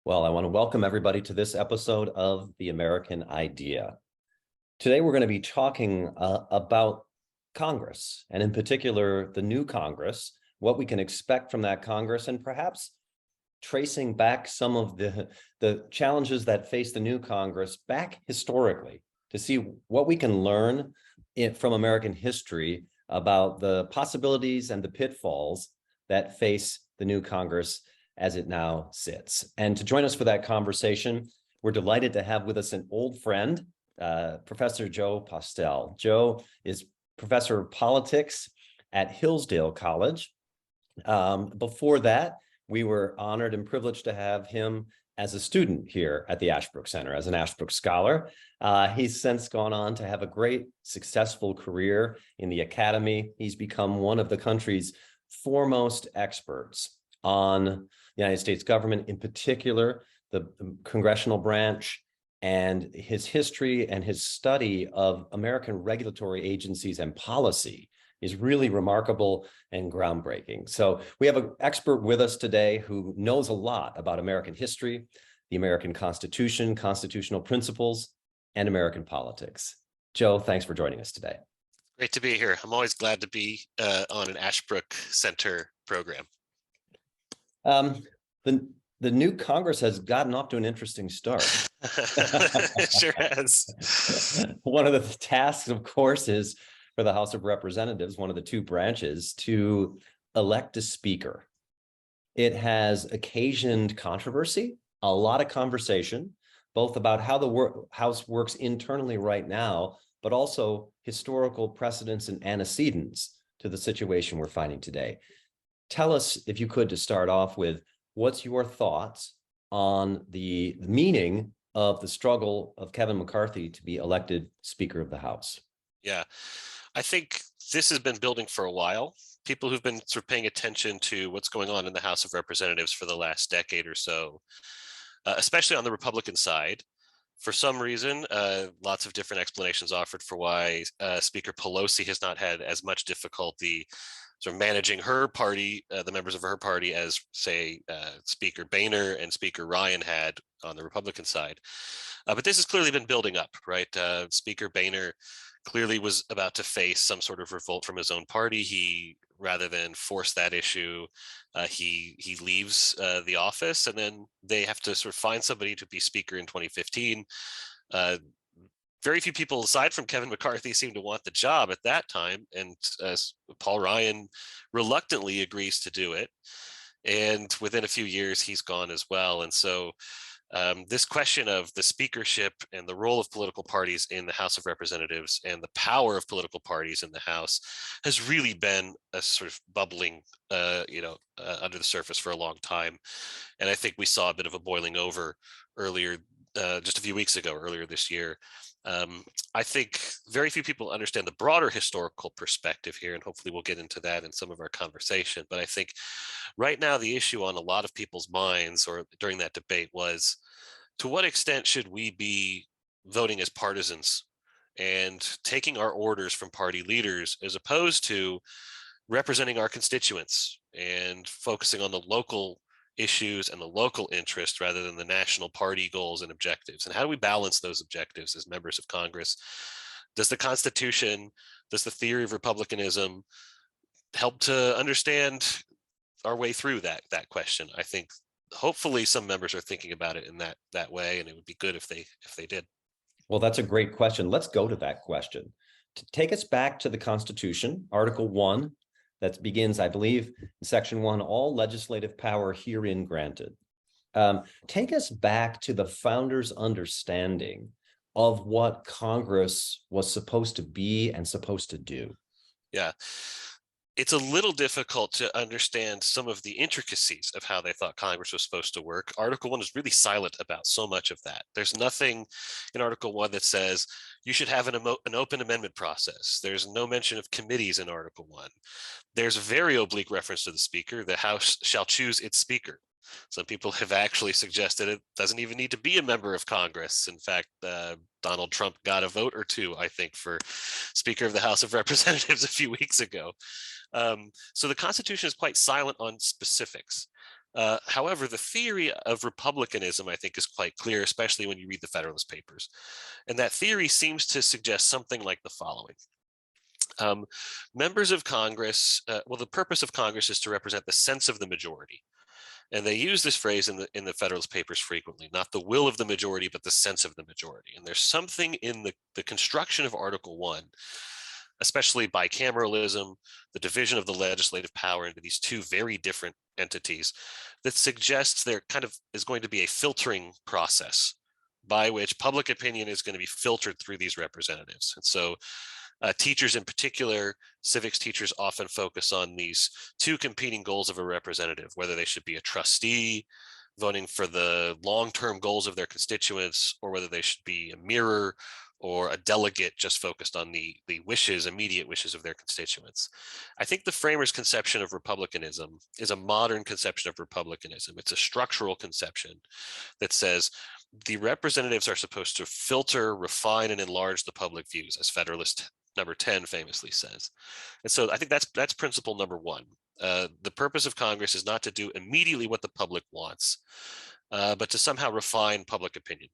Well, I want to welcome everybody to this episode of The American Idea. Today, we're going to be talking about Congress, and in particular, the new Congress, what we can expect from that Congress, and perhaps tracing back some of the challenges that face the new Congress back historically to see what we can learn from American history about the possibilities and the pitfalls that face the new Congress as it now sits. And to join us for that conversation, we're delighted to have with us an old friend, Professor Joe Postell. Joe is professor of politics at Hillsdale College. Before that, we were honored and privileged to have him as a student here at the Ashbrook Center, as an Ashbrook Scholar. He's since gone on to have a great, successful career in the academy. He's become one of the country's foremost experts on the United States government, in particular, the Congressional branch, and his history and his study of American regulatory agencies and policy is really remarkable and groundbreaking. So we have an expert with us today who knows a lot about American history, the American Constitution, constitutional principles, and American politics. Joe, thanks for joining us today. Great to be here. I'm always glad to be on an Ashbrook Center program. The new Congress has gotten off to an interesting start. It sure has. One of the tasks, of course, is for the House of Representatives, one of the two branches, to elect a speaker. It has occasioned controversy, a lot of conversation, both about how the House works internally right now, but also historical precedents and antecedents to the situation we're finding today. Tell us, if you could, to start off with, what's your thoughts on the meaning of the struggle of Kevin McCarthy to be elected Speaker of the House? Yeah, I think this has been building for a while. People who've been sort of paying attention to what's going on in the House of Representatives for the last decade or so, especially on the Republican side, for some reason, lots of different explanations offered for why Speaker Pelosi has not had as much difficulty sort of managing her party, the members of her party, as, say, Speaker Boehner and Speaker Ryan had on the Republican side. But this has clearly been building up, right? Speaker Boehner clearly was about to face some sort of revolt from his own party. He, rather than force that issue, he leaves the office, and then they have to sort of find somebody to be Speaker in 2015. Very few people, aside from Kevin McCarthy, seem to want the job at that time, and Paul Ryan reluctantly agrees to do it. And within a few years, he's gone as well. And so this question of the speakership and the role of political parties in the House of Representatives and the power of political parties in the House has really been a sort of bubbling, under the surface for a long time. And I think we saw a bit of a boiling over earlier, just a few weeks ago, earlier this year. I think very few people understand the broader historical perspective here, and hopefully we'll get into that in some of our conversation. But I think right now the issue on a lot of people's minds, or during that debate, was to what extent should we be voting as partisans and taking our orders from party leaders, as opposed to representing our constituents and focusing on the local issues and the local interest rather than the national party goals and objectives. And how do we balance those objectives as members of Congress? Does the Constitution, does the theory of republicanism help to understand our way through that question? I think hopefully some members are thinking about it in that way, and it would be good if they did. Well, that's a great question. Let's go to that question. To take us back to the Constitution, Article 1, that begins, I believe, in Section 1, all legislative power herein granted. Take us back to the founders' understanding of what Congress was supposed to be and supposed to do. Yeah. It's a little difficult to understand some of the intricacies of how they thought Congress was supposed to work. Article 1 is really silent about so much of that. There's nothing in Article 1 that says you should have an open amendment process. There's no mention of committees in Article 1. There's a very oblique reference to the Speaker. The House shall choose its Speaker. Some people have actually suggested it doesn't even need to be a member of Congress. In fact, Donald Trump got a vote or two, I think, for Speaker of the House of Representatives a few weeks ago. So the Constitution is quite silent on specifics. However, the theory of republicanism, I think, is quite clear, especially when you read the Federalist Papers. And that theory seems to suggest something like the following. Members of Congress, well, the purpose of Congress is to represent the sense of the majority. And they use this phrase in the Federalist Papers frequently, not the will of the majority, but the sense of the majority. And there's something in the construction of Article 1, especially bicameralism, the division of the legislative power into these two very different entities, that suggests there kind of is going to be a filtering process by which public opinion is going to be filtered through these representatives. And so teachers in particular, civics teachers often focus on these two competing goals of a representative, whether they should be a trustee voting for the long-term goals of their constituents, or whether they should be a mirror or a delegate just focused on the immediate wishes of their constituents. I think the framers' conception of republicanism is a modern conception of republicanism. It's a structural conception that says the representatives are supposed to filter, refine, and enlarge the public views, as Federalist number 10 famously says. And so I think that's principle number one. The purpose of Congress is not to do immediately what the public wants, but to somehow refine public opinion.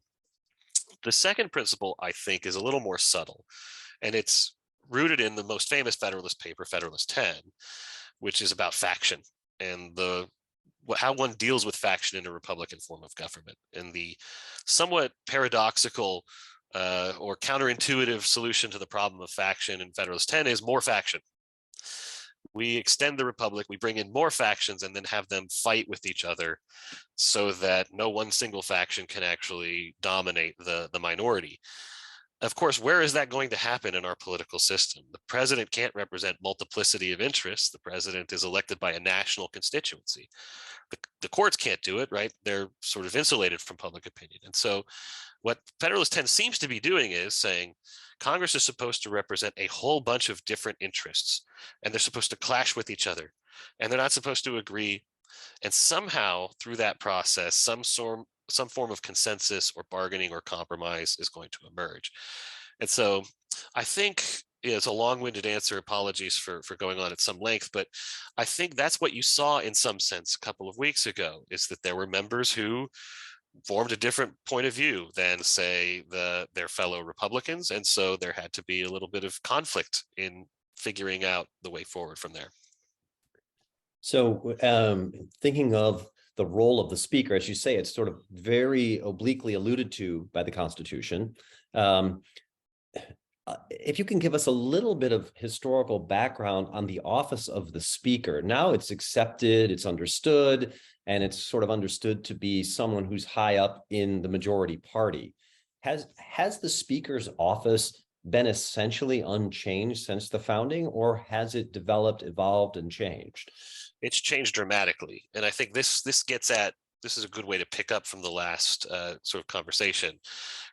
The second principle, I think, is a little more subtle, and it's rooted in the most famous Federalist paper, Federalist 10, which is about faction and how one deals with faction in a Republican form of government, and the somewhat paradoxical or counterintuitive solution to the problem of faction in Federalist 10 is more faction. We extend the Republic, we bring in more factions and then have them fight with each other so that no one single faction can actually dominate the minority. Of course, where is that going to happen in our political system? The president can't represent multiplicity of interests. The president is elected by a national constituency. The courts can't do it, right? They're sort of insulated from public opinion. And so what Federalist 10 seems to be doing is saying Congress is supposed to represent a whole bunch of different interests, and they're supposed to clash with each other, and they're not supposed to agree. And somehow through that process, some form of consensus or bargaining or compromise is going to emerge. And so I think it's a long-winded answer. Apologies for going on at some length, but I think that's what you saw in some sense a couple of weeks ago, is that there were members who formed a different point of view than, say, their fellow Republicans. And so there had to be a little bit of conflict in figuring out the way forward from there. So thinking of the role of the speaker, as you say, it's sort of very obliquely alluded to by the Constitution. If you can give us a little bit of historical background on the office of the speaker. Now it's accepted, it's understood, and it's sort of understood to be someone who's high up in the majority party. Has the speaker's office been essentially unchanged since the founding, or has it developed, evolved, and changed? It's changed dramatically. And I think this is a good way to pick up from the last sort of conversation,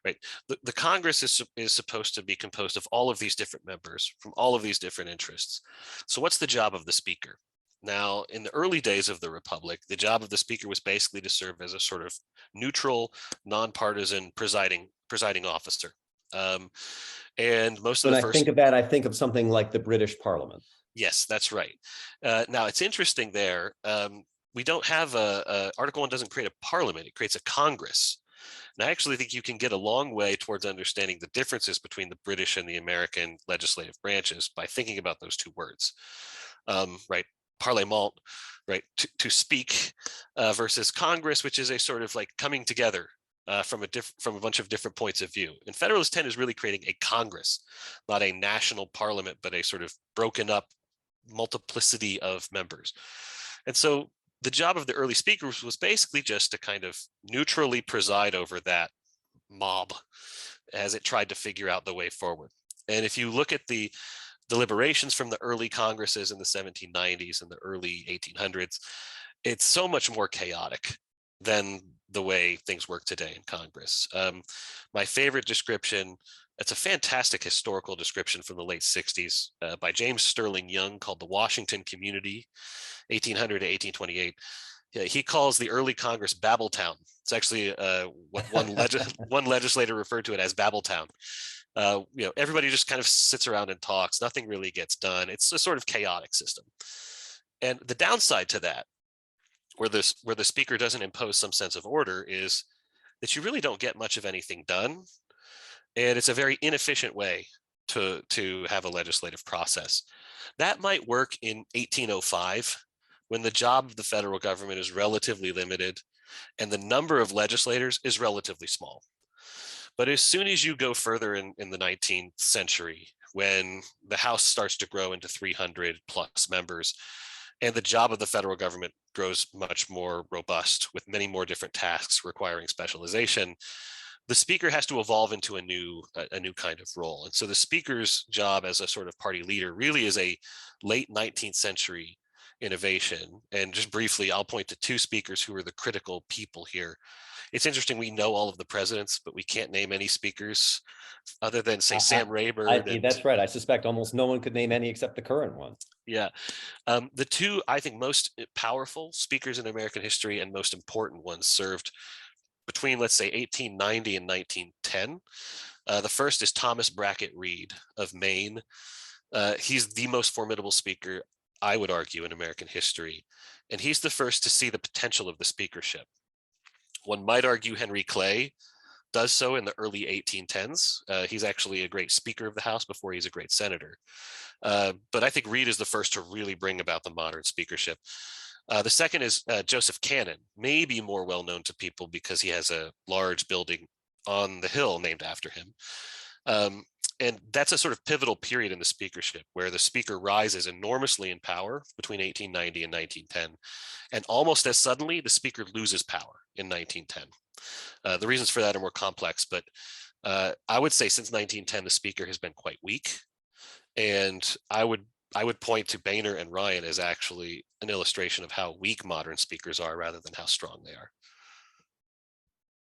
right? The Congress is supposed to be composed of all of these different members from all of these different interests. So what's the job of the speaker? Now, in the early days of the Republic, the job of the speaker was basically to serve as a sort of neutral, nonpartisan presiding officer. And most of when the I think of that, I think of something like the British Parliament. Yes, that's right. Now, it's interesting there. We don't have Article 1 doesn't create a parliament, it creates a Congress. And I actually think you can get a long way towards understanding the differences between the British and the American legislative branches by thinking about those two words, right? Parlement, right? To speak versus Congress, which is a sort of like coming together from a bunch of different points of view. And Federalist 10 is really creating a Congress, not a national parliament, but a sort of broken up multiplicity of members. And so the job of the early speakers was basically just to kind of neutrally preside over that mob as it tried to figure out the way forward. And if you look at the deliberations from the early Congresses in the 1790s and the early 1800s, it's so much more chaotic than the way things work today in Congress. My favorite description, it's a fantastic historical description from the late 60s by James Sterling Young called The Washington Community, 1800 to 1828. He calls the early Congress Babeltown. It's actually what one legislator referred to it as Babeltown. Everybody just kind of sits around and talks. Nothing really gets done. It's a sort of chaotic system. And the downside to that where the speaker doesn't impose some sense of order is that you really don't get much of anything done. And it's a very inefficient way to have a legislative process. That might work in 1805, when the job of the federal government is relatively limited and the number of legislators is relatively small. But as soon as you go further in the 19th century, when the House starts to grow into 300 plus members, and the job of the federal government grows much more robust with many more different tasks requiring specialization, the speaker has to evolve into a new kind of role. And so the speaker's job as a sort of party leader really is a late 19th century innovation. And just briefly, I'll point to two speakers who are the critical people here. It's interesting, we know all of the presidents, but we can't name any speakers other than, say, Sam Rayburn. That's right. I suspect almost no one could name any except the current one. Yeah. The two, I think, most powerful speakers in American history and most important ones served between, let's say, 1890 and 1910. The first is Thomas Brackett Reed of Maine. He's the most formidable speaker, I would argue, in American history. And he's the first to see the potential of the speakership. One might argue Henry Clay does so in the early 1810s. He's actually a great Speaker of the House before he's a great senator. But I think Reed is the first to really bring about the modern speakership. The second is Joseph Cannon, maybe more well known to people because he has a large building on the Hill named after him. And that's a sort of pivotal period in the speakership where the speaker rises enormously in power between 1890 and 1910. And almost as suddenly, the speaker loses power in 1910. The reasons for that are more complex, but I would say since 1910, the speaker has been quite weak. And I would point to Boehner and Ryan as actually an illustration of how weak modern speakers are rather than how strong they are.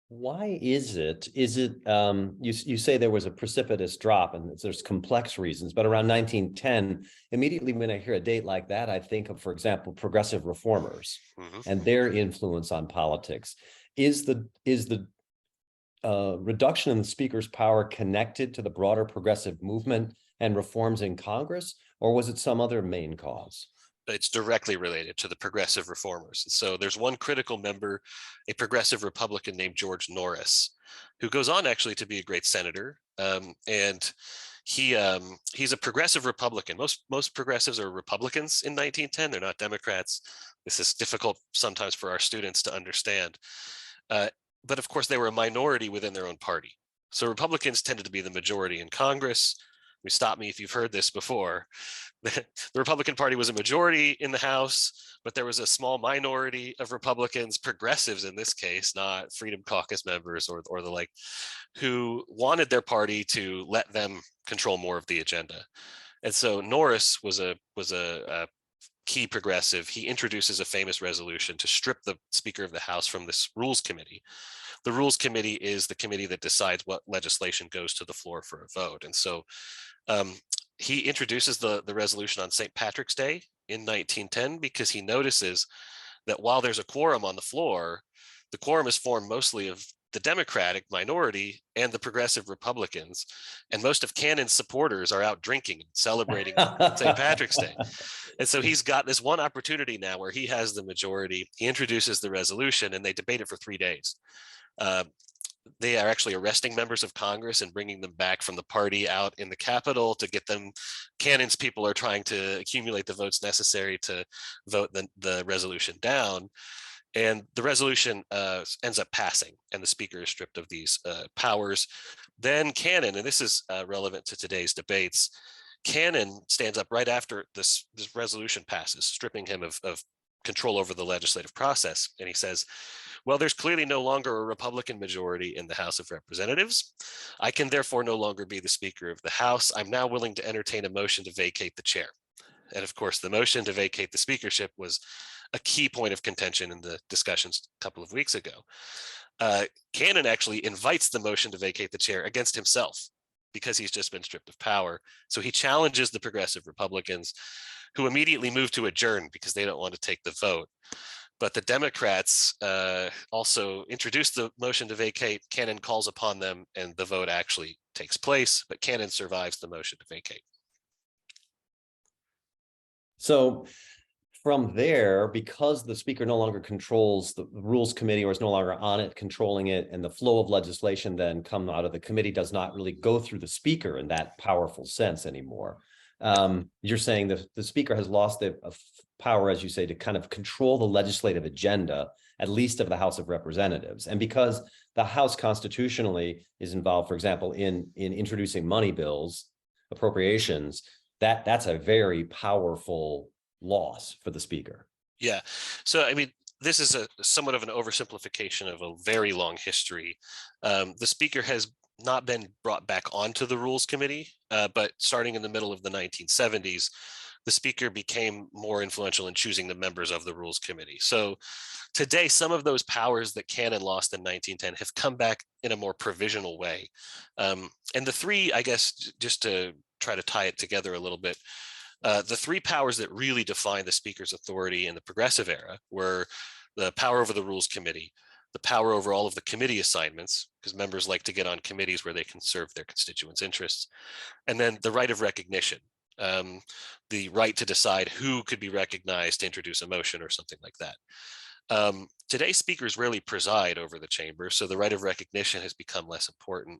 Why is it? You say there was a precipitous drop and there's complex reasons, but around 1910, immediately when I hear a date like that, I think of, for example, progressive reformers and their influence on politics. Is the reduction in the speaker's power connected to the broader progressive movement and reforms in Congress, or was it some other main cause? It's directly related to the progressive reformers. So there's one critical member, a progressive Republican named George Norris, who goes on actually to be a great senator. And he's a progressive Republican. Most progressives are Republicans in 1910. They're not Democrats. This is difficult sometimes for our students to understand. But of course, they were a minority within their own party. So Republicans tended to be the majority in Congress. Stop me if you've heard this before. The Republican Party was a majority in the House, but there was a small minority of Republicans, progressives in this case, not Freedom Caucus members or the like, who wanted their party to let them control more of the agenda. And so Norris was a key progressive. He introduces a famous resolution to strip the Speaker of the House from this Rules Committee. The Rules Committee is the committee that decides what legislation goes to the floor for a vote. And so he introduces the resolution on St. Patrick's Day in 1910 because he notices that while there's a quorum on the floor, the quorum is formed mostly of the Democratic minority and the progressive Republicans, and most of Cannon's supporters are out drinking and celebrating St. Patrick's Day. And so he's got this one opportunity now where he has the majority. He introduces the resolution and they debate it for 3 days. They are actually arresting members of Congress and bringing them back from the party out in the Capitol to get them. Cannon's people are trying to accumulate the votes necessary to vote the resolution down. And the resolution ends up passing and the speaker is stripped of these powers. Then Cannon, and this is relevant to today's debates, Cannon stands up right after this resolution passes, stripping him of control over the legislative process. And he says, well, there's clearly no longer a Republican majority in the House of Representatives. I can therefore no longer be the Speaker of the House. I'm now willing to entertain a motion to vacate the chair. And of course, the motion to vacate the speakership was a key point of contention in the discussions a couple of weeks ago. Cannon actually invites the motion to vacate the chair against himself because he's just been stripped of power. So he challenges the progressive Republicans, who immediately move to adjourn because they don't want to take the vote. But the Democrats also introduce the motion to vacate. Cannon calls upon them and the vote actually takes place, but Cannon survives the motion to vacate. So from there, because the speaker no longer controls the rules committee or is no longer on it, controlling it, and the flow of legislation then come out of the committee does not really go through the speaker in that powerful sense anymore. You're saying that the speaker has lost the power, as you say, to kind of control the legislative agenda, at least of the House of Representatives. And because the House constitutionally is involved, for example, in introducing money bills, appropriations, that's a very powerful loss for the speaker. Yeah. So, I mean, this is a somewhat of an oversimplification of a very long history. The speaker has not been brought back onto the rules committee, but starting in the middle of the 1970s, the speaker became more influential in choosing the members of the rules committee. So today, some of those powers that Cannon lost in 1910 have come back in a more provisional way. And the three, I guess, just to try to tie it together a little bit, the three powers that really define the speaker's authority in the progressive era were the power over the rules committee, the power over all of the committee assignments, because members like to get on committees where they can serve their constituents' interests, and then the right of recognition, the right to decide who could be recognized to introduce a motion or something like that. Today, speakers rarely preside over the chamber, so the right of recognition has become less important.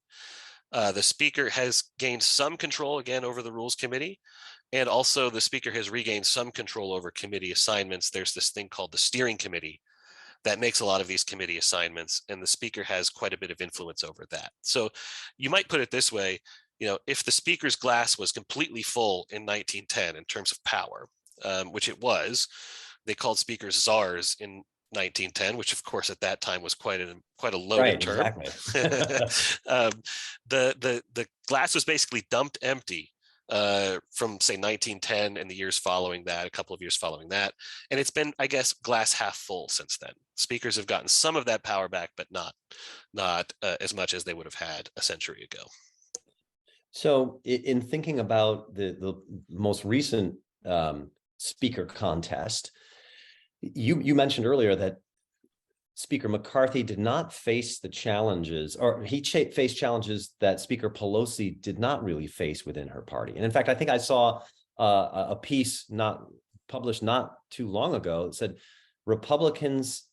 The speaker has gained some control again over the rules committee, and also the speaker has regained some control over committee assignments. There's this thing called the steering committee that makes a lot of these committee assignments, and the speaker has quite a bit of influence over that. So you might put it this way, if the speaker's glass was completely full in 1910 in terms of power, which it was, they called speakers czars in 1910, which of course at that time was quite a loaded term. Exactly. The glass was basically dumped empty from say 1910 and the years following that, a couple of years following that, and it's been, I guess, glass half full since then. Speakers have gotten some of that power back, but not as much as they would have had a century ago. So in thinking about the most recent speaker contest, you mentioned earlier that Speaker McCarthy did not face the challenges, or he faced challenges that Speaker Pelosi did not really face within her party. And in fact, I think I saw a piece published not too long ago that said Republicans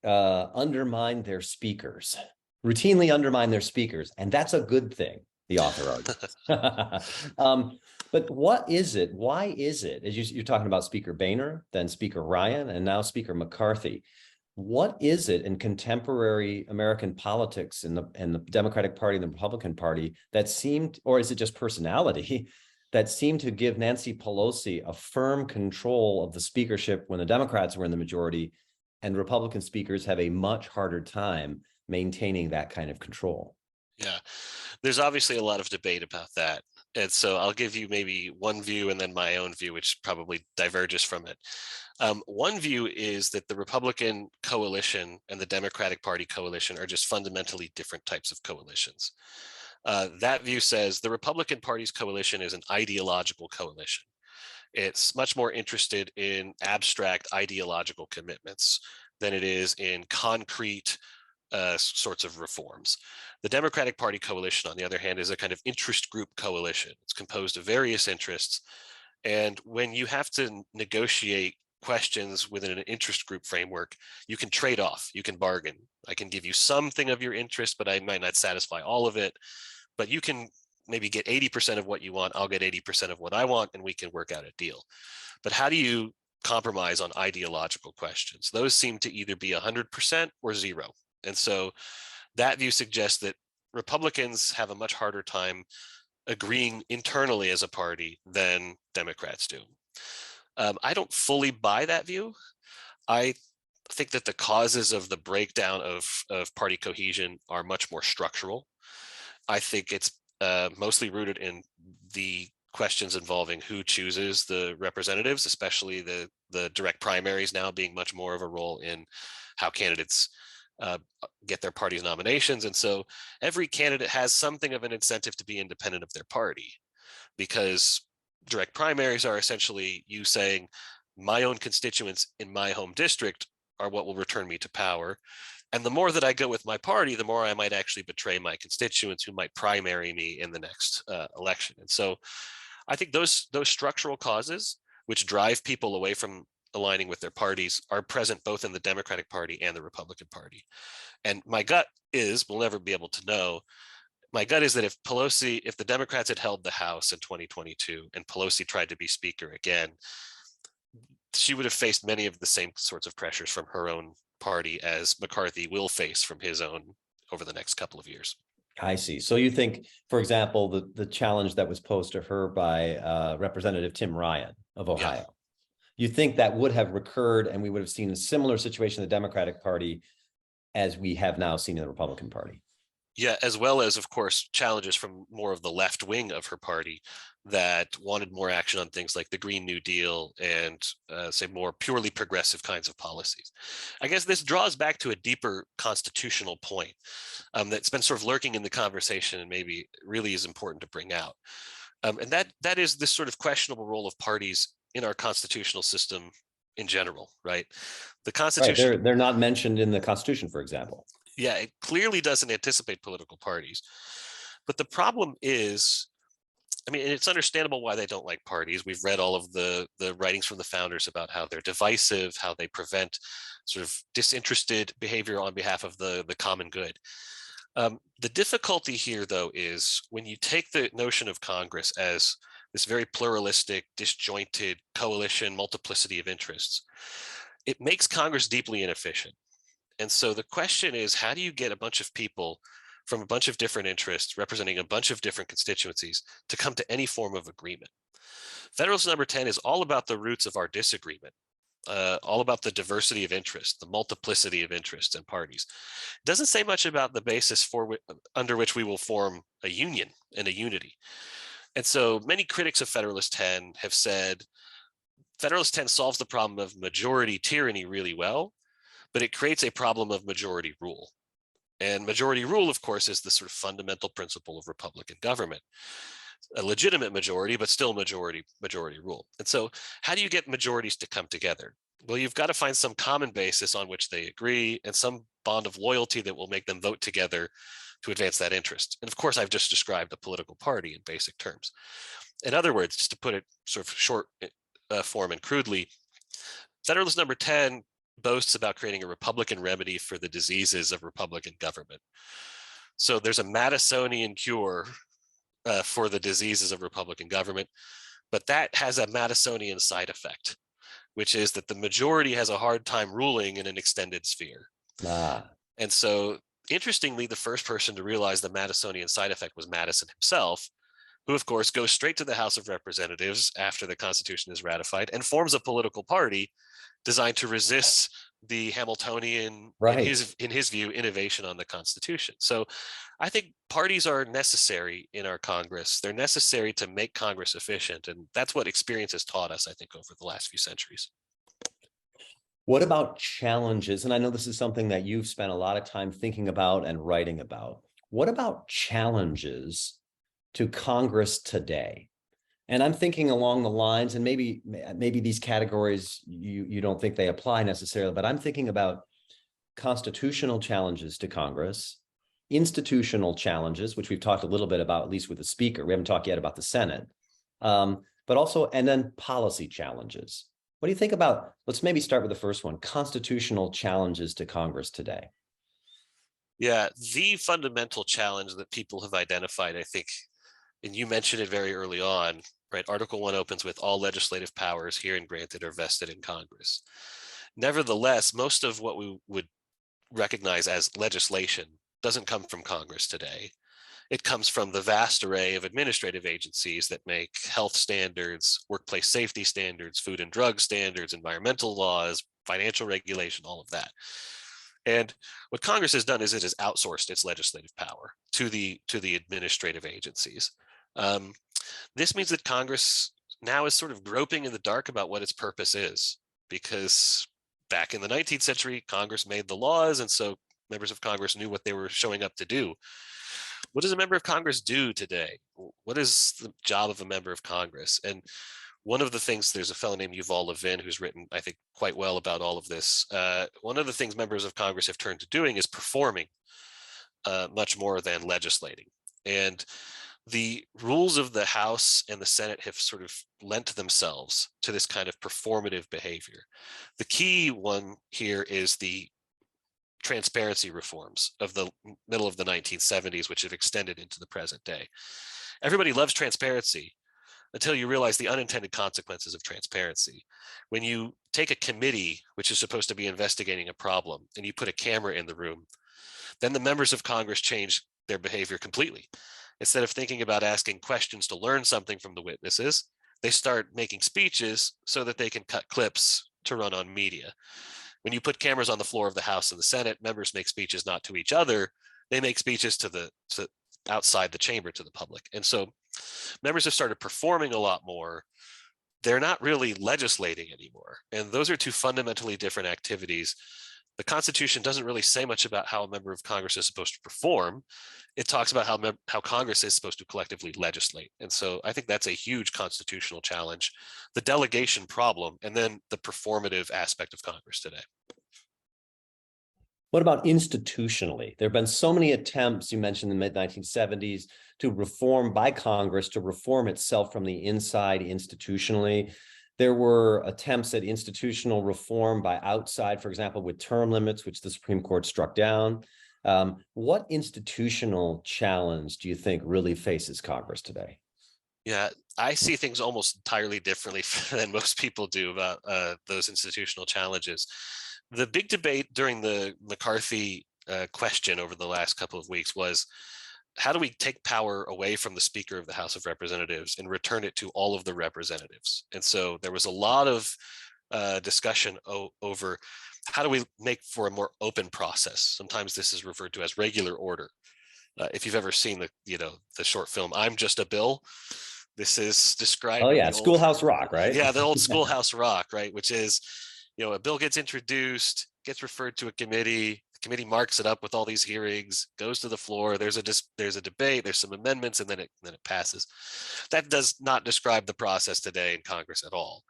undermine their speakers, routinely undermine their speakers, and that's a good thing, the author argues. But what is it? Why is it, as you're talking about Speaker Boehner, then Speaker Ryan, and now Speaker McCarthy, what is it in contemporary American politics in the Democratic Party and the Republican Party that seemed, or is it just personality, that seemed to give Nancy Pelosi a firm control of the speakership when the Democrats were in the majority, and Republican speakers have a much harder time maintaining that kind of control? Yeah, there's obviously a lot of debate about that. And so I'll give you maybe one view and then my own view, which probably diverges from it. One view is that the Republican coalition and the Democratic Party coalition are just fundamentally different types of coalitions. That view says the Republican Party's coalition is an ideological coalition. It's much more interested in abstract ideological commitments than it is in concrete sorts of reforms. The Democratic Party coalition, on the other hand, is a kind of interest group coalition. It's composed of various interests. And when you have to negotiate questions within an interest group framework, you can trade off, you can bargain. I can give you something of your interest, but I might not satisfy all of it. But you can maybe get 80% of what you want, I'll get 80% of what I want, and we can work out a deal. But how do you compromise on ideological questions? Those seem to either be 100% or zero. And so that view suggests that Republicans have a much harder time agreeing internally as a party than Democrats do. I don't fully buy that view. I think that the causes of the breakdown of party cohesion are much more structural. I think it's mostly rooted in the questions involving who chooses the representatives, especially the direct primaries now being much more of a role in how candidates get their party's nominations. And so every candidate has something of an incentive to be independent of their party, because direct primaries are essentially you saying my own constituents in my home district are what will return me to power. And the more that I go with my party, the more I might actually betray my constituents who might primary me in the next election. And so I think those structural causes, which drive people away from aligning with their parties are present both in the Democratic Party and the Republican Party. And my gut is, we'll never be able to know, my gut is that if the Democrats had held the House in 2022 and Pelosi tried to be Speaker again, she would have faced many of the same sorts of pressures from her own party as McCarthy will face from his own over the next couple of years. I see. So you think, for example, the challenge that was posed to her by Representative Tim Ryan of Ohio, Yeah. you think that would have recurred and we would have seen a similar situation in the Democratic Party as we have now seen in the Republican Party? Yeah, as well as, of course, challenges from more of the left wing of her party that wanted more action on things like the Green New Deal and say more purely progressive kinds of policies. I guess this draws back to a deeper constitutional point that's been sort of lurking in the conversation and maybe really is important to bring out. And that is this sort of questionable role of parties in our constitutional system in general, right? The Constitution, right, they're not mentioned in the Constitution, for example. yeah, it clearly doesn't anticipate political parties. But the problem is, I mean, it's understandable why they don't like parties. We've read all of the writings from the founders about how they're divisive, how they prevent sort of disinterested behavior on behalf of the common good. The difficulty here, though, is when you take the notion of Congress as this very pluralistic, disjointed coalition, multiplicity of interests, it makes Congress deeply inefficient. And so the question is, how do you get a bunch of people from a bunch of different interests representing a bunch of different constituencies to come to any form of agreement? Federalist number 10 is all about the roots of our disagreement, all about the diversity of interest, the multiplicity of interests and parties. It doesn't say much about the basis under which we will form a union and a unity. And so many critics of Federalist 10 have said Federalist 10 solves the problem of majority tyranny really well, but it creates a problem of majority rule. And majority rule, of course, is the sort of fundamental principle of Republican government. A legitimate majority, but still majority rule. And so how do you get majorities to come together? Well, you've got to find some common basis on which they agree and some bond of loyalty that will make them vote together to advance that interest. And of course, I've just described a political party in basic terms. In other words, just to put it sort of short form and crudely, Federalist number 10 boasts about creating a Republican remedy for the diseases of Republican government. So there's a Madisonian cure for the diseases of Republican government, but that has a Madisonian side effect, which is that the majority has a hard time ruling in an extended sphere. And so interestingly, the first person to realize the Madisonian side effect was Madison himself, who of course goes straight to the House of Representatives after the Constitution is ratified and forms a political party designed to resist the Hamiltonian, right, in his view, innovation on the Constitution. So I think parties are necessary in our Congress. They're necessary to make Congress efficient. And that's what experience has taught us, I think, over the last few centuries. What about challenges? And I know this is something that you've spent a lot of time thinking about and writing about. What about challenges to Congress today? And I'm thinking along the lines, and maybe these categories you don't think they apply necessarily, but I'm thinking about constitutional challenges to Congress, institutional challenges, which we've talked a little bit about, at least with the Speaker. We haven't talked yet about the Senate, but also, and then policy challenges. What do you think about, let's maybe start with the first one, constitutional challenges to Congress today? Yeah, the fundamental challenge that people have identified, I think, and you mentioned it very early on, right? Article 1 opens with all legislative powers herein granted are vested in Congress. Nevertheless, most of what we would recognize as legislation doesn't come from Congress today. It comes from the vast array of administrative agencies that make health standards, workplace safety standards, food and drug standards, environmental laws, financial regulation, all of that. And what Congress has done is it has outsourced its legislative power to the administrative agencies. This means that Congress now is sort of groping in the dark about what its purpose is, because back in the 19th century, Congress made the laws, and so members of Congress knew what they were showing up to do. What does a member of Congress do today? What is the job of a member of Congress? And one of the things, there's a fellow named Yuval Levin who's written, I think, quite well about all of this. One of the things members of Congress have turned to doing is performing much more than legislating. And The rules of the House and the Senate have sort of lent themselves to this kind of performative behavior. The key one here is the transparency reforms of the middle of the 1970s, which have extended into the present day. Everybody loves transparency until you realize the unintended consequences of transparency. When you take a committee, which is supposed to be investigating a problem, and you put a camera in the room, then the members of Congress change their behavior completely. Instead of thinking about asking questions to learn something from the witnesses, they start making speeches so that they can cut clips to run on media. When you put cameras on the floor of the House and the Senate, members make speeches not to each other, they make speeches to outside the chamber to the public. And so members have started performing a lot more. They're not really legislating anymore. And those are two fundamentally different activities. The Constitution doesn't really say much about how a member of Congress is supposed to perform. It talks about how Congress is supposed to collectively legislate. And so I think that's a huge constitutional challenge, the delegation problem, and then the performative aspect of Congress today. What about institutionally? There have been so many attempts, you mentioned in the mid-1970s, to reform by Congress, to reform itself from the inside institutionally. There were attempts at institutional reform by outside, for example, with term limits, which the Supreme Court struck down. What institutional challenge do you think really faces Congress today? Yeah, I see things almost entirely differently than most people do about those institutional challenges. The big debate during the McCarthy question over the last couple of weeks was, how do we take power away from the Speaker of the House of Representatives and return it to all of the representatives? And so there was a lot of discussion over how do we make for a more open process. Sometimes this is referred to as regular order. If you've ever seen the short film I'm Just a Bill, this is described. Oh yeah, Schoolhouse Rock, right? Yeah, the old Schoolhouse Rock, right? Which is, a bill gets introduced, gets referred to a committee. The committee marks it up with all these hearings, goes to the floor. There's a debate. There's some amendments, and then it passes. That does not describe the process today in Congress at all.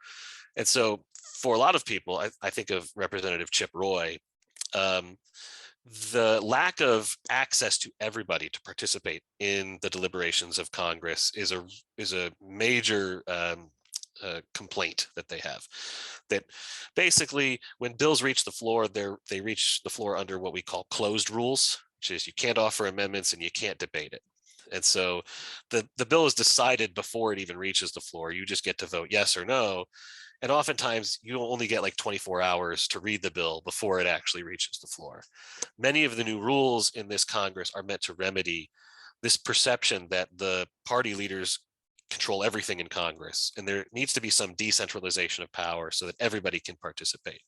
And so, for a lot of people, I think of Representative Chip Roy. The lack of access to everybody to participate in the deliberations of Congress is a major complaint that they have. That basically, when bills reach the floor, they reach the floor under what we call closed rules, which is you can't offer amendments and you can't debate it. And so the bill is decided before it even reaches the floor. You just get to vote yes or no. And oftentimes you only get like 24 hours to read the bill before it actually reaches the floor. Many of the new rules in this Congress are meant to remedy this perception that the party leaders control everything in Congress, and there needs to be some decentralization of power so that everybody can participate.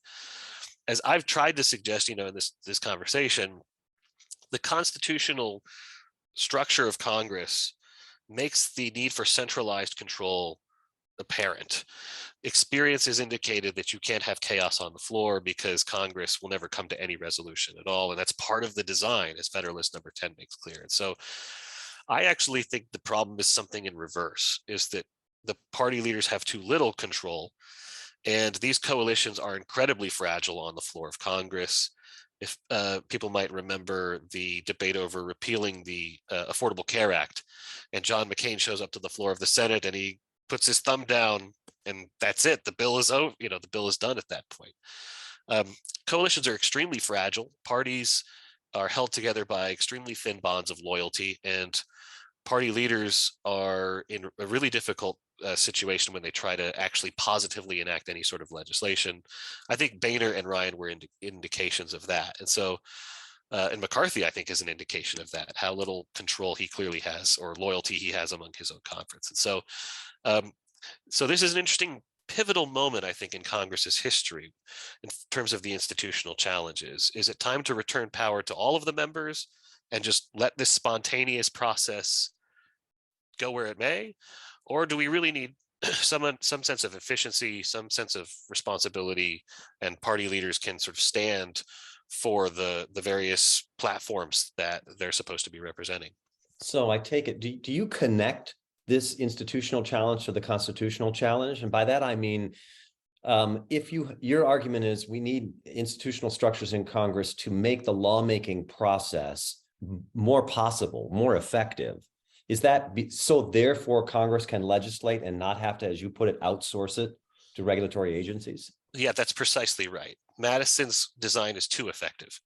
As I've tried to suggest, in this conversation, the constitutional structure of Congress makes the need for centralized control apparent. Experience has indicated that you can't have chaos on the floor because Congress will never come to any resolution at all. And that's part of the design, as Federalist number 10 makes clear. And so I actually think the problem is something in reverse, is that the party leaders have too little control. And these coalitions are incredibly fragile on the floor of Congress. If people might remember the debate over repealing the Affordable Care Act, and John McCain shows up to the floor of the Senate and he puts his thumb down, and that's it. The bill is over. The bill is done at that point. Coalitions are extremely fragile. Parties are held together by extremely thin bonds of loyalty, and party leaders are in a really difficult situation when they try to actually positively enact any sort of legislation. I think Boehner and Ryan were indications of that. And so, and McCarthy, I think, is an indication of that, how little control he clearly has, or loyalty he has among his own conference. And so, so this is an interesting pivotal moment, I think, in Congress's history in terms of the institutional challenges. Is it time to return power to all of the members and just let this spontaneous process go where it may? Or do we really need some sense of efficiency, some sense of responsibility, and party leaders can sort of stand for the various platforms that they're supposed to be representing? So I take it, do you connect this institutional challenge to the constitutional challenge? And by that, I mean, if your argument is we need institutional structures in Congress to make the lawmaking process more possible, more effective. Is that so therefore Congress can legislate and not have to, as you put it, outsource it to regulatory agencies? Yeah, that's precisely right. Madison's design is too effective.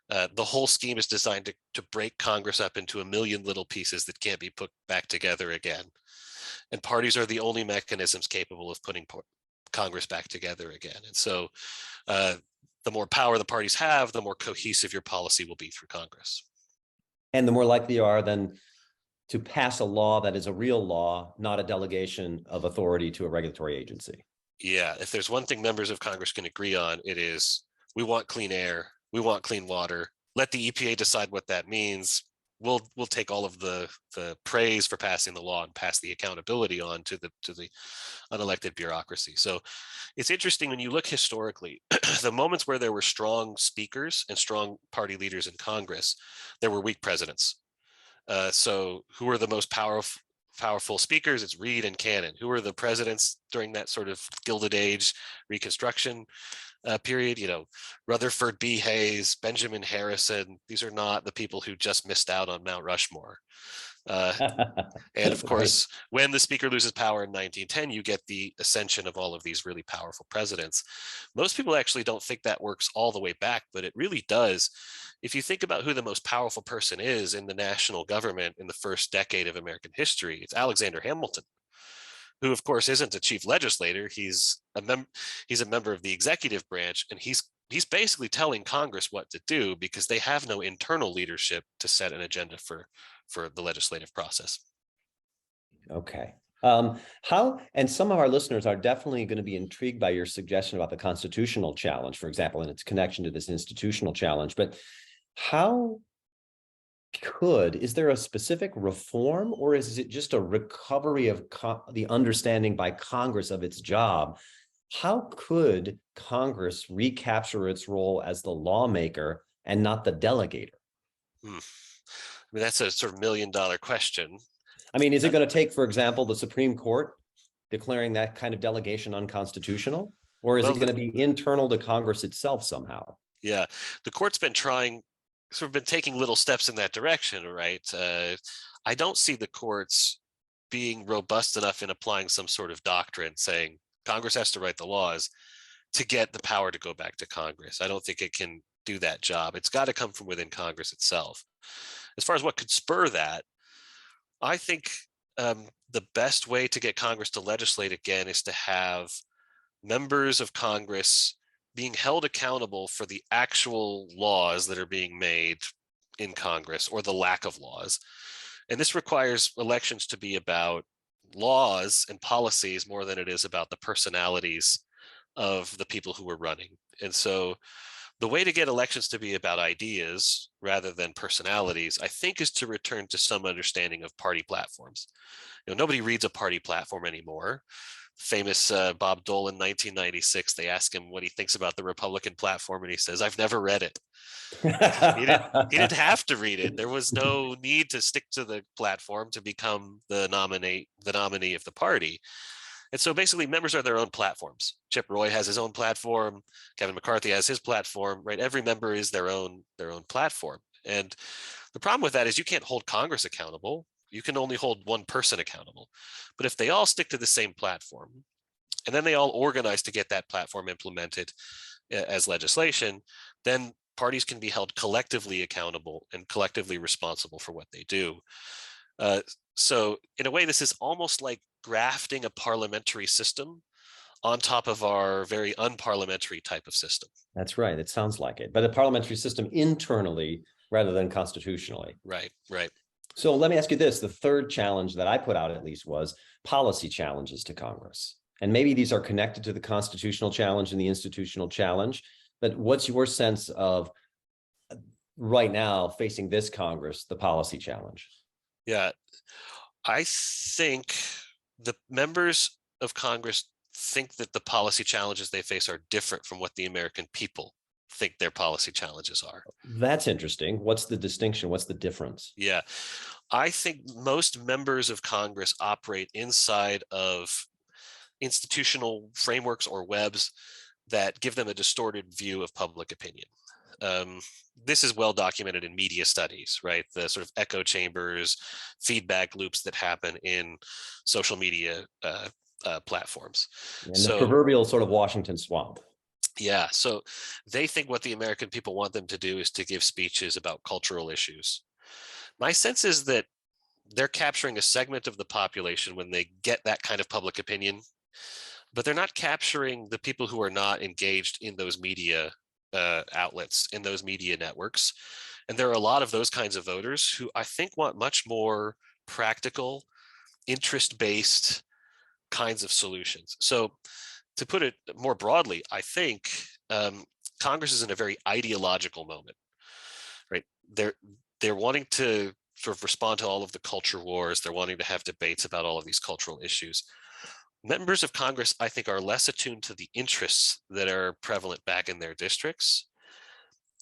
The whole scheme is designed to break Congress up into a million little pieces that can't be put back together again. And parties are the only mechanisms capable of putting Congress back together again. And so the more power the parties have, the more cohesive your policy will be through Congress. And the more likely you are then to pass a law that is a real law, not a delegation of authority to a regulatory agency. Yeah, if there's one thing members of Congress can agree on, it is we want clean air, we want clean water. Let the EPA decide what that means. We'll take all of the praise for passing the law and pass the accountability on to the unelected bureaucracy. So it's interesting when you look historically, the moments where there were strong speakers and strong party leaders in Congress, there were weak presidents. So who are the most powerful speakers? It's Reed and Cannon. Who are the presidents during that sort of Gilded Age Reconstruction period? You know, Rutherford B. Hayes, Benjamin Harrison. These are not the people who just missed out on Mount Rushmore. And of course, when the speaker loses power in 1910, you get the ascension of all of these really powerful presidents. Most people actually don't think that works all the way back, but it really does. If you think about who the most powerful person is in the national government in the first decade of American history, it's Alexander Hamilton, who of course isn't a chief legislator. He's a member of the executive branch, and he's basically telling Congress what to do because they have no internal leadership to set an agenda for the legislative process. Okay. And some of our listeners are definitely going to be intrigued by your suggestion about the constitutional challenge, for example, and its connection to this institutional challenge. But is there a specific reform, or is it just a recovery of the understanding by Congress of its job? How could Congress recapture its role as the lawmaker and not the delegator? I mean, that's a sort of $1,000,000 question. I mean, is it going to take, for example, the Supreme Court declaring that kind of delegation unconstitutional? Or is it going to be internal to Congress itself somehow? Yeah, the court's been taking little steps in that direction, right? I don't see the courts being robust enough in applying some sort of doctrine saying Congress has to write the laws to get the power to go back to Congress. I don't think it can do that job. It's got to come from within Congress itself. As far as what could spur that, I think the best way to get Congress to legislate again is to have members of Congress being held accountable for the actual laws that are being made in Congress, or the lack of laws. And this requires elections to be about laws and policies more than it is about the personalities of the people who are running. And so the way to get elections to be about ideas rather than personalities, I think, is to return to some understanding of party platforms. You know, nobody reads a party platform anymore. Famous Bob Dole in 1996, they ask him what he thinks about the Republican platform, and he says, "I've never read it." He didn't have to read it. There was no need to stick to the platform to become the nominee of the party. And so basically members are their own platforms. Chip Roy has his own platform. Kevin McCarthy has his platform, right? Every member is their own platform. And the problem with that is you can't hold Congress accountable. You can only hold one person accountable. But if they all stick to the same platform, and then they all organize to get that platform implemented as legislation, then parties can be held collectively accountable and collectively responsible for what they do. So in a way, this is almost like grafting a parliamentary system on top of our very unparliamentary type of system. That's right. It sounds like it. But a parliamentary system internally rather than constitutionally. Right. So let me ask you this. The third challenge that I put out, at least, was policy challenges to Congress. And maybe these are connected to the constitutional challenge and the institutional challenge. But what's your sense of right now facing this Congress, the policy challenge? Yeah, I think the members of Congress think that the policy challenges they face are different from what the American people think their policy challenges are. That's interesting. What's the distinction? What's the difference? Yeah, I think most members of Congress operate inside of institutional frameworks or webs that give them a distorted view of public opinion. this is well documented in media studies, right? The sort of echo chambers, feedback loops that happen in social media platforms. And the So proverbial sort of Washington swamp. yeah, so they think what the American people want them to do is to give speeches about cultural issues. My sense is that they're capturing a segment of the population when they get that kind of public opinion, but they're not capturing the people who are not engaged in those media outlets, in those media networks. And there are a lot of those kinds of voters who I think want much more practical, interest-based kinds of solutions. So to put it more broadly, I think Congress is in a very ideological moment, right? They're wanting to sort of respond to all of the culture wars. They're wanting to have debates about all of these cultural issues. Members of Congress, I think, are less attuned to the interests that are prevalent back in their districts.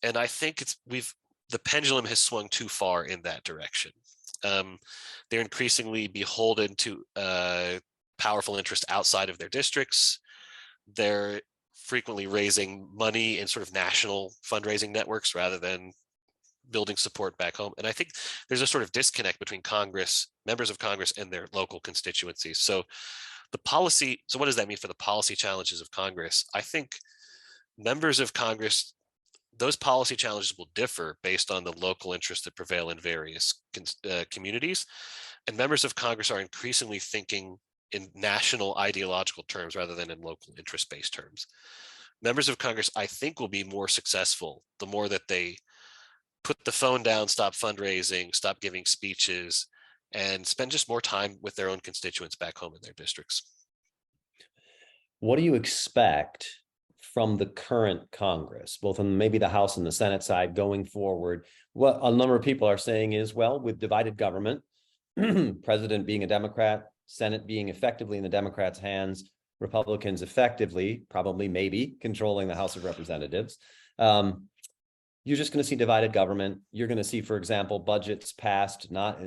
And I think the pendulum has swung too far in that direction. They're increasingly beholden to powerful interest outside of their districts. They're frequently raising money in sort of national fundraising networks rather than building support back home. And I think there's a sort of disconnect between Congress, members of Congress, and their local constituencies. So what does that mean for the policy challenges of Congress? I think members of Congress, those policy challenges will differ based on the local interests that prevail in various communities. And members of Congress are increasingly thinking in national ideological terms rather than in local interest-based terms. Members of Congress, I think, will be more successful the more that they put the phone down, stop fundraising, stop giving speeches, and spend just more time with their own constituents back home in their districts. What do you expect from the current Congress, both on maybe the House and the Senate side going forward? What a number of people are saying is, well, with divided government, president being a Democrat, Senate being effectively in the Democrats' hands, Republicans effectively, probably maybe controlling the House of Representatives. You're just going to see divided government. You're going to see, for example, budgets passed not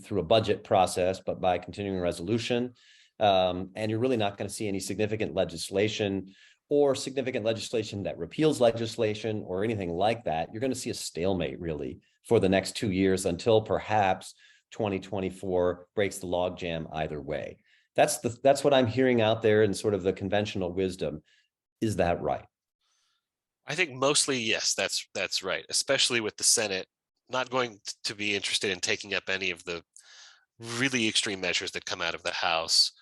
through a budget process, but by continuing resolution. And you're really not going to see any significant legislation or significant legislation that repeals legislation or anything like that. You're going to see a stalemate really for the next 2 years until perhaps 2024 breaks the logjam either way. That's what I'm hearing out there in sort of the conventional wisdom. Is that right? I think mostly, yes, that's right, especially with the Senate not going to be interested in taking up any of the really extreme measures that come out of the House,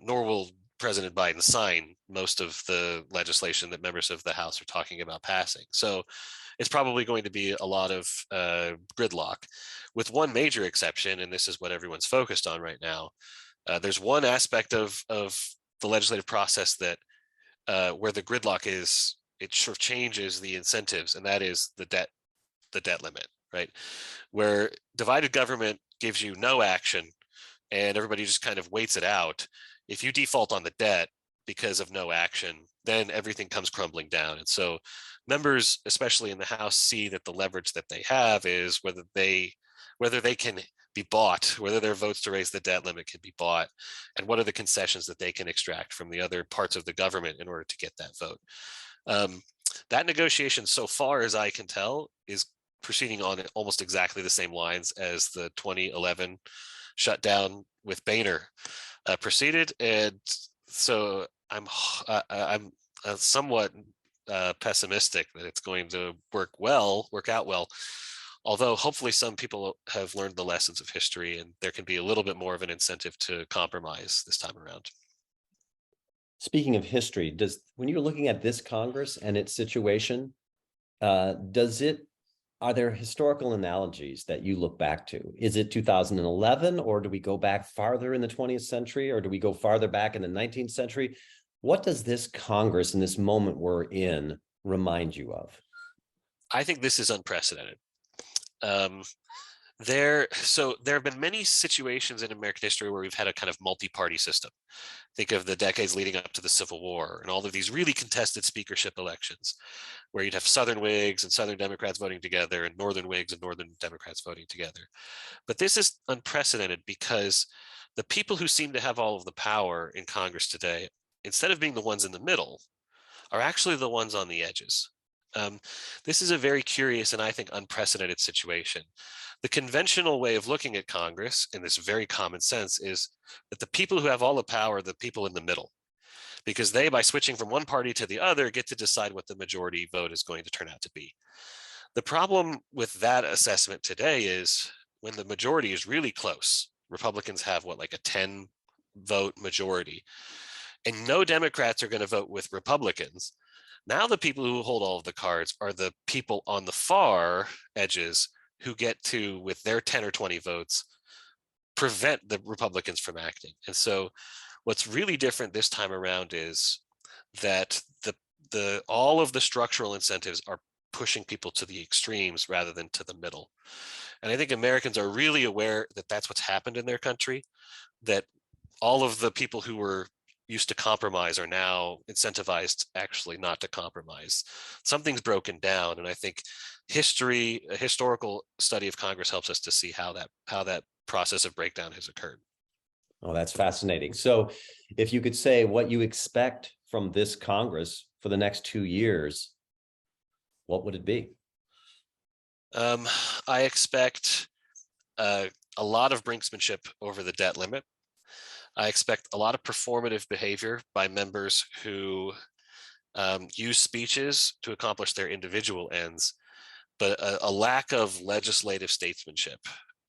nor will President Biden sign most of the legislation that members of the House are talking about passing. So it's probably going to be a lot of gridlock, with one major exception, and this is what everyone's focused on right now. There's one aspect of the legislative process that where the gridlock is, it sort of changes the incentives, and that is the debt limit, right? Where divided government gives you no action and everybody just kind of waits it out. If you default on the debt because of no action, then everything comes crumbling down. And so members, especially in the House, see that the leverage that they have is whether they can be bought, whether their votes to raise the debt limit can be bought, and what are the concessions that they can extract from the other parts of the government in order to get that vote. That negotiation, so far as I can tell, is proceeding on almost exactly the same lines as the 2011 shutdown with Boehner proceeded, and so I'm somewhat pessimistic that it's going to work out well. Although hopefully some people have learned the lessons of history, and there can be a little bit more of an incentive to compromise this time around. Speaking of history, when you're looking at this Congress and its situation, are there historical analogies that you look back to? Is it 2011, or do we go back farther in the 20th century, or do we go farther back in the 19th century? What does this Congress in this moment we're in remind you of? I think this is unprecedented. There have been many situations in American history where we've had a kind of multi-party system. Think of the decades leading up to the Civil War and all of these really contested speakership elections, where you'd have Southern Whigs and Southern Democrats voting together and Northern Whigs and Northern Democrats voting together. But this is unprecedented because the people who seem to have all of the power in Congress today, instead of being the ones in the middle, are actually the ones on the edges. This is a very curious and I think unprecedented situation. The conventional way of looking at Congress, in this very common sense, is that the people who have all the power are the people in the middle, because they, by switching from one party to the other, get to decide what the majority vote is going to turn out to be. The problem with that assessment today is when the majority is really close, Republicans have what, like a 10 vote majority, and no Democrats are going to vote with Republicans. Now the people who hold all of the cards are the people on the far edges who get to, with their 10 or 20 votes, prevent the Republicans from acting. And so what's really different this time around is that all of the structural incentives are pushing people to the extremes rather than to the middle. And I think Americans are really aware that that's what's happened in their country, that all of the people who were used to compromise are now incentivized actually not to compromise. Something's broken down, and I think a historical study of Congress helps us to see how that process of breakdown has occurred. Oh, that's fascinating. So if you could say what you expect from this Congress for the next 2 years, what would it be? I expect a lot of brinksmanship over the debt limit. I expect a lot of performative behavior by members who use speeches to accomplish their individual ends, but a lack of legislative statesmanship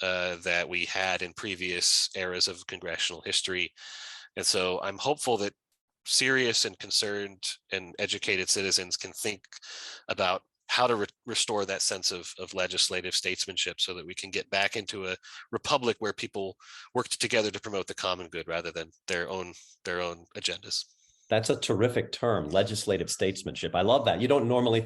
that we had in previous eras of congressional history. And so I'm hopeful that serious and concerned and educated citizens can think about how to restore that sense of legislative statesmanship so that we can get back into a republic where people worked together to promote the common good rather than their own agendas. That's a terrific term, legislative statesmanship. I love that. You don't normally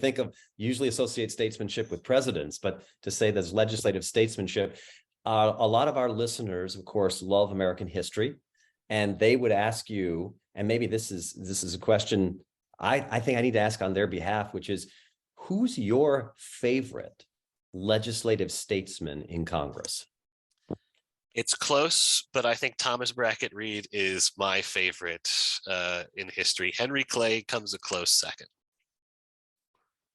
usually associate statesmanship with presidents, but to say there's legislative statesmanship, a lot of our listeners, of course, love American history, and they would ask you, and maybe this is a question I think I need to ask on their behalf, which is, who's your favorite legislative statesman in Congress? It's close, but I think Thomas Brackett Reed is my favorite in history. Henry Clay comes a close second.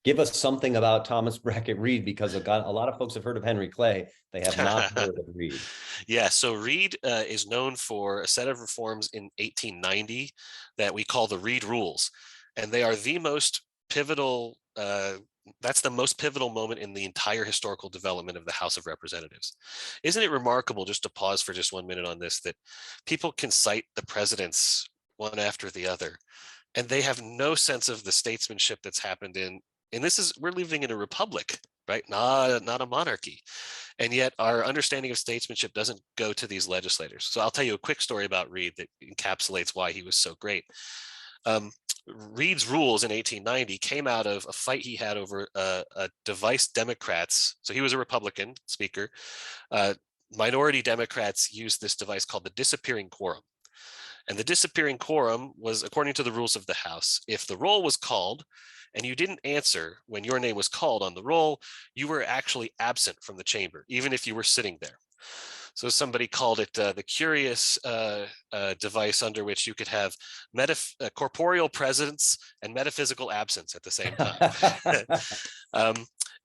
Give us something about Thomas Brackett Reed, because a lot of folks have heard of Henry Clay. They have not heard of Reed. Yeah, so Reed is known for a set of reforms in 1890 that we call the Reed Rules. And they are the most pivotal, that's the most pivotal moment in the entire historical development of the House of Representatives. Isn't it remarkable, just to pause for just 1 minute on this, that people can cite the presidents one after the other, and they have no sense of the statesmanship that's happened and we're living in a republic, right? Not a monarchy. And yet our understanding of statesmanship doesn't go to these legislators. So I'll tell you a quick story about Reed that encapsulates why he was so great. Reed's rules in 1890 came out of a fight he had over a device Democrats. So he was a Republican speaker. Minority Democrats used this device called the disappearing quorum. And the disappearing quorum was, according to the rules of the House, if the roll was called and you didn't answer when your name was called on the roll, you were actually absent from the chamber, even if you were sitting there. So somebody called it the curious device under which you could have corporeal presence and metaphysical absence at the same time.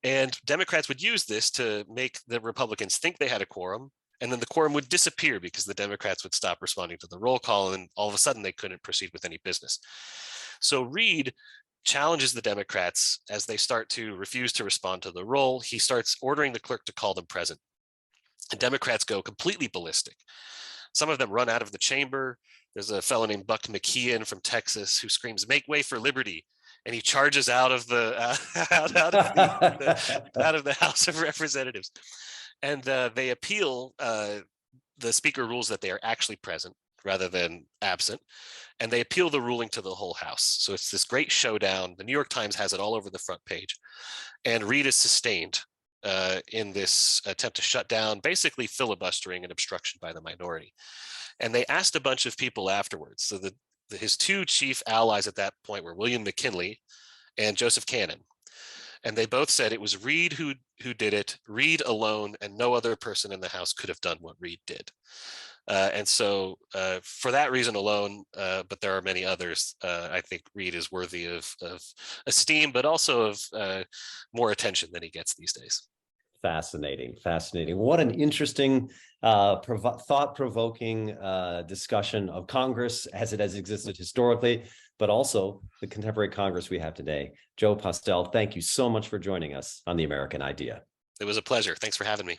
And Democrats would use this to make the Republicans think they had a quorum, and then the quorum would disappear because the Democrats would stop responding to the roll call, and all of a sudden they couldn't proceed with any business. So Reed challenges the Democrats as they start to refuse to respond to the roll. He starts ordering the clerk to call them present. And Democrats go completely ballistic. Some of them run out of the chamber. There's a fellow named Buck McKeon from Texas who screams, "Make way for liberty." And he charges out of the out of the House of Representatives. And they appeal. The speaker rules that they are actually present rather than absent. And they appeal the ruling to the whole House. So it's this great showdown. The New York Times has it all over the front page. And Reed is sustained in this attempt to shut down, basically filibustering and obstruction by the minority. And they asked a bunch of people afterwards. So his two chief allies at that point were William McKinley and Joseph Cannon. And they both said it was Reed who did it, Reed alone, and no other person in the House could have done what Reed did. And so for that reason alone, but there are many others, I think Reed is worthy of esteem, but also of more attention than he gets these days. Fascinating, fascinating. What an interesting, thought-provoking discussion of Congress as it has existed historically, but also the contemporary Congress we have today. Joe Postell, thank you so much for joining us on The American Idea. It was a pleasure. Thanks for having me.